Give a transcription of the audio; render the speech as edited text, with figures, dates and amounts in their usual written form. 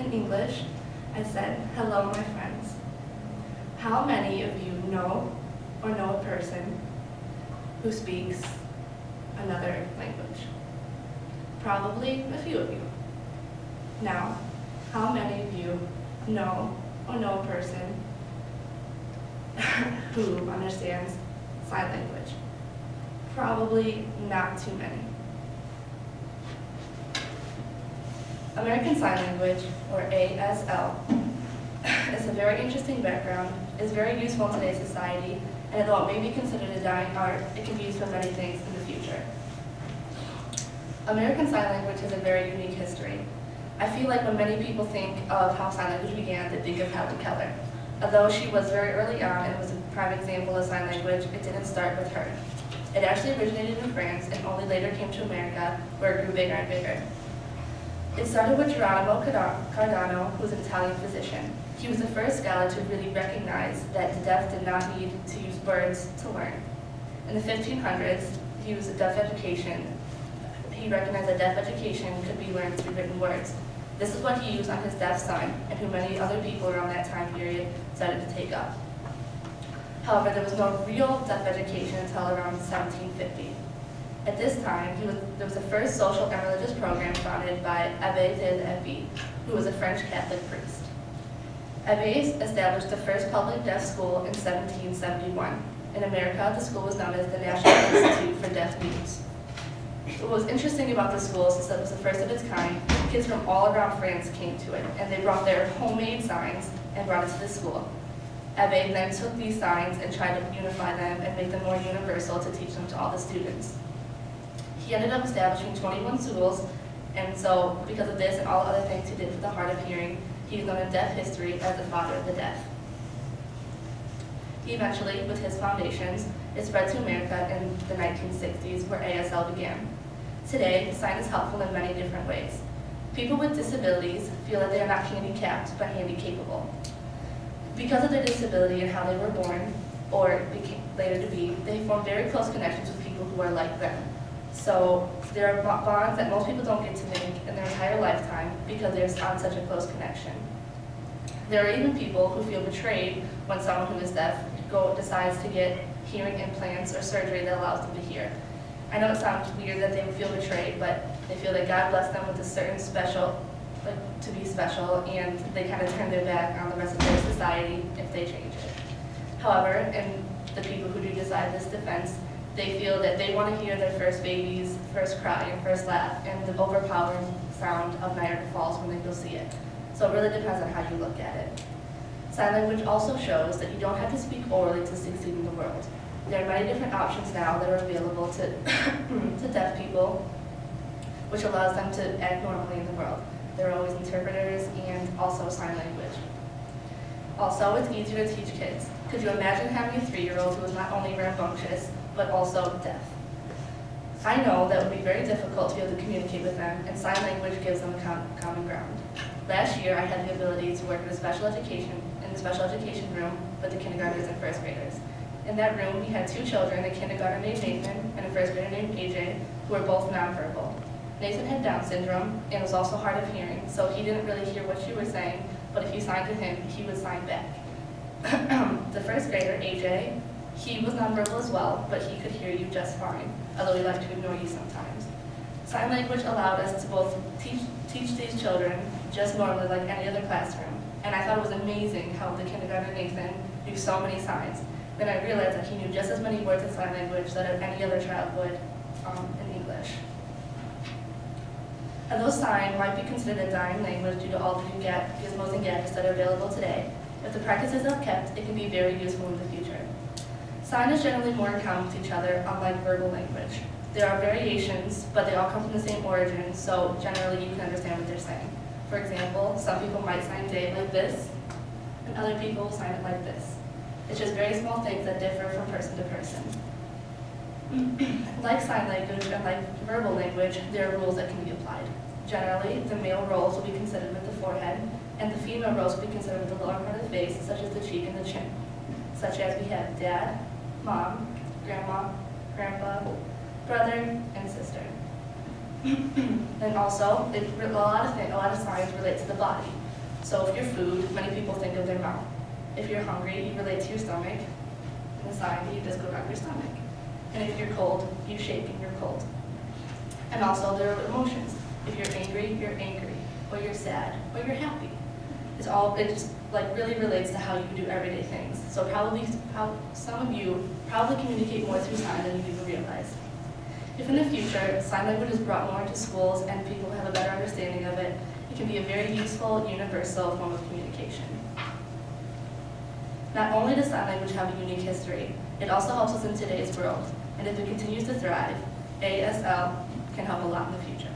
In English, I said, "Hello, my friends." How many of you know or know a person who speaks another language? Probably a few of you. Now, how many of you know or know a person who understands sign language? Probably not too many. American Sign Language, or ASL, is a very interesting background, is very useful in today's society, and although it may be considered a dying art, it can be used for many things in the future. American Sign Language has a very unique history. I feel like when many people think of how sign language began, they think of Helen Keller. Although she was very early on and was a prime example of sign language, it didn't start with her. It actually originated in France and only later came to America, where it grew bigger and bigger. It started with Geronimo Cardano, who was an Italian physician. He was the first scholar to really recognize that the deaf did not need to use words to learn. In the 1500s, he used a deaf education. He recognized that deaf education could be learned through written words. This is what he used on his deaf son, and who many other people around that time period started to take up. However, there was no real deaf education until around 1750. At this time, there was the first social and religious program founded by Abbé de l'Evie, who was a French Catholic priest. Abbé established the first public deaf school in 1771. In America, the school was known as the National Institute for Deaf Mutes. What was interesting about the school is that it was the first of its kind. Kids from all around France came to it, and they brought their homemade signs and brought it to the school. Abbé then took these signs and tried to unify them and make them more universal to teach them to all the students. He ended up establishing 21 schools, and so because of this and all the other things he did for the hard of hearing, he is known in deaf history as the father of the deaf. Eventually, with his foundations, it spread to America in the 1960s, where ASL began. Today, sign is helpful in many different ways. People with disabilities feel that they are not handicapped, but handy-capable. Because of their disability and how they were born, or became later to be, they form very close connections with people who are like them. So there are bonds that most people don't get to make in their entire lifetime because they're on such a close connection. There are even people who feel betrayed when someone who is deaf decides to get hearing implants or surgery that allows them to hear. I know it sounds weird that they would feel betrayed, but they feel that God blessed them with a certain special, to be special, and they kind of turn their back on the rest of their society if they change it. However, in the people who do decide this defense, they feel that they want to hear their first baby's first cry and first laugh and the overpowering sound of Niagara Falls when they go see it. So it really depends on how you look at it. Sign language also shows that you don't have to speak orally to succeed in the world. There are many different options now that are available to, to deaf people, which allows them to act normally in the world. There are always interpreters and also sign language. Also, it's easier to teach kids. Could you imagine having a 3-year-old who is not only rambunctious, but also deaf? I know that would be very difficult to be able to communicate with them, and sign language gives them a common ground. Last year, I had the ability to work in the special education room with the kindergartners and first graders. In that room, we had 2 children, a kindergartner named Nathan and a first grader named AJ, who were both nonverbal. Nathan had Down syndrome and was also hard of hearing, so he didn't really hear what you were saying, but if you signed to him, he would sign back. The first grader, AJ, he was nonverbal as well, but he could hear you just fine, although he liked to ignore you sometimes. Sign language allowed us to both teach these children just normally like any other classroom, and I thought it was amazing how the kindergartner Nathan knew so many signs. Then I realized that he knew just as many words in sign language that any other child would in English. Although sign might be considered a dying language due to all the new gizmos and gadgets that are available today, if the practices are kept, it can be very useful in the future. Sign is generally more in common with each other, unlike verbal language. There are variations, but they all come from the same origin, so generally you can understand what they're saying. For example, some people might sign day like this, and other people will sign it like this. It's just very small things that differ from person to person. Like sign language and like verbal language, there are rules that can be applied. Generally, the male roles will be considered with the forehead, and the female roles will be considered with the lower part of the face, such as the cheek and the chin. Such as we have dad, mom, grandma, grandpa, brother, and sister. And also, a lot of signs relate to the body. So if you're food, many people think of their mouth. If you're hungry, you relate to your stomach. In the sign, you just go down your stomach. And if you're cold, you shake and you're cold. And also there are emotions. If you're angry, or you're sad, or you're happy. It just like really relates to how you do everyday things. So some of you probably communicate more through sign than you even realize. If in the future, sign language is brought more into schools and people have a better understanding of it, it can be a very useful, universal form of communication. Not only does sign language have a unique history, it also helps us in today's world. And if it continues to thrive, ASL can help a lot in the future.